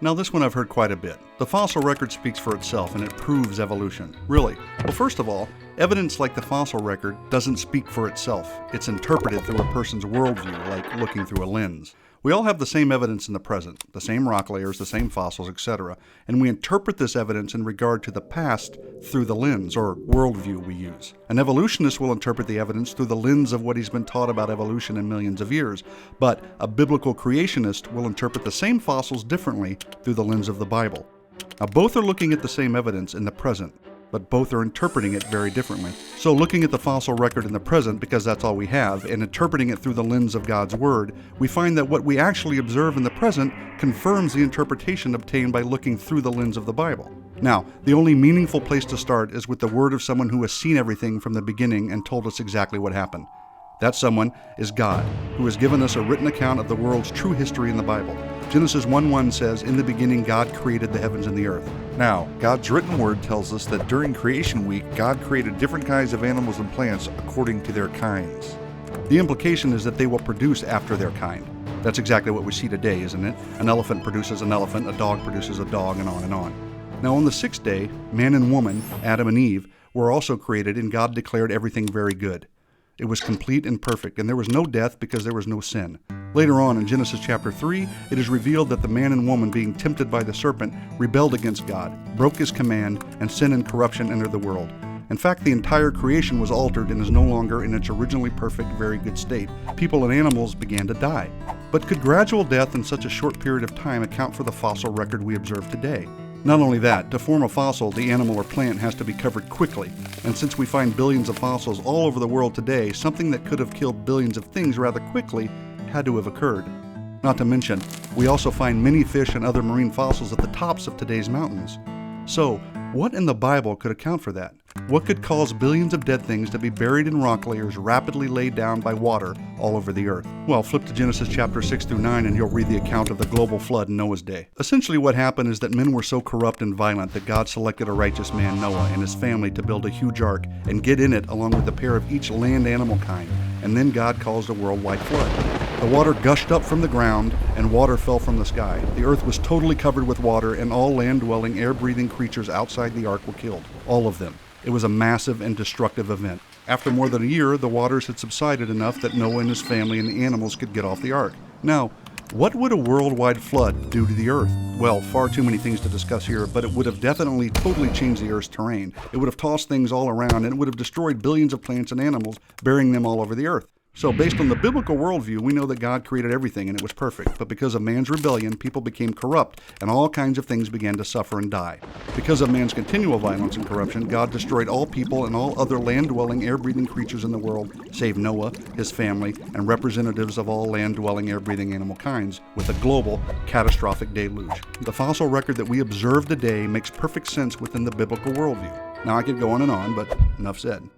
Now this one I've heard quite a bit. The fossil record speaks for itself and it proves evolution. Really? Well, first of all, evidence like the fossil record doesn't speak for itself. It's interpreted through a person's worldview, like looking through a lens. We all have the same evidence in the present, the same rock layers, the same fossils, etc., and we interpret this evidence in regard to the past through the lens, or worldview we use. An evolutionist will interpret the evidence through the lens of what he's been taught about evolution in millions of years, but a biblical creationist will interpret the same fossils differently through the lens of the Bible. Now, both are looking at the same evidence in the present, but both are interpreting it very differently. So looking at the fossil record in the present, because that's all we have, and interpreting it through the lens of God's Word, we find that what we actually observe in the present confirms the interpretation obtained by looking through the lens of the Bible. Now, the only meaningful place to start is with the word of someone who has seen everything from the beginning and told us exactly what happened. That someone is God, who has given us a written account of the world's true history in the Bible. Genesis 1:1 says, "In the beginning God created the heavens and the earth." Now, God's written word tells us that during creation week, God created different kinds of animals and plants according to their kinds. The implication is that they will produce after their kind. That's exactly what we see today, isn't it? An elephant produces an elephant, a dog produces a dog, and on and on. Now on the sixth day, man and woman, Adam and Eve, were also created, and God declared everything very good. It was complete and perfect, and there was no death because there was no sin. Later on in Genesis chapter 3, it is revealed that the man and woman, being tempted by the serpent, rebelled against God, broke his command, and sin and corruption entered the world. In fact, the entire creation was altered and is no longer in its originally perfect, very good state. People and animals began to die. But could gradual death in such a short period of time account for the fossil record we observe today? Not only that, to form a fossil, the animal or plant has to be covered quickly. And since we find billions of fossils all over the world today, something that could have killed billions of things rather quickly had to have occurred. Not to mention, we also find many fish and other marine fossils at the tops of today's mountains. So, what in the Bible could account for that? What could cause billions of dead things to be buried in rock layers rapidly laid down by water all over the earth? Well, flip to Genesis chapter 6 through 9 and you'll read the account of the global flood in Noah's day. Essentially what happened is that men were so corrupt and violent that God selected a righteous man, Noah, and his family to build a huge ark and get in it along with a pair of each land animal kind. And then God caused a worldwide flood. The water gushed up from the ground, and water fell from the sky. The earth was totally covered with water, and all land-dwelling, air-breathing creatures outside the ark were killed. All of them. It was a massive and destructive event. After more than a year, the waters had subsided enough that Noah and his family and the animals could get off the ark. Now, what would a worldwide flood do to the earth? Well, far too many things to discuss here, but it would have definitely totally changed the earth's terrain. It would have tossed things all around, and it would have destroyed billions of plants and animals, burying them all over the earth. So based on the biblical worldview, we know that God created everything and it was perfect. But because of man's rebellion, people became corrupt and all kinds of things began to suffer and die. Because of man's continual violence and corruption, God destroyed all people and all other land-dwelling, air-breathing creatures in the world, save Noah, his family, and representatives of all land-dwelling, air-breathing animal kinds, with a global, catastrophic deluge. The fossil record that we observe today makes perfect sense within the biblical worldview. Now I could go on and on, but enough said.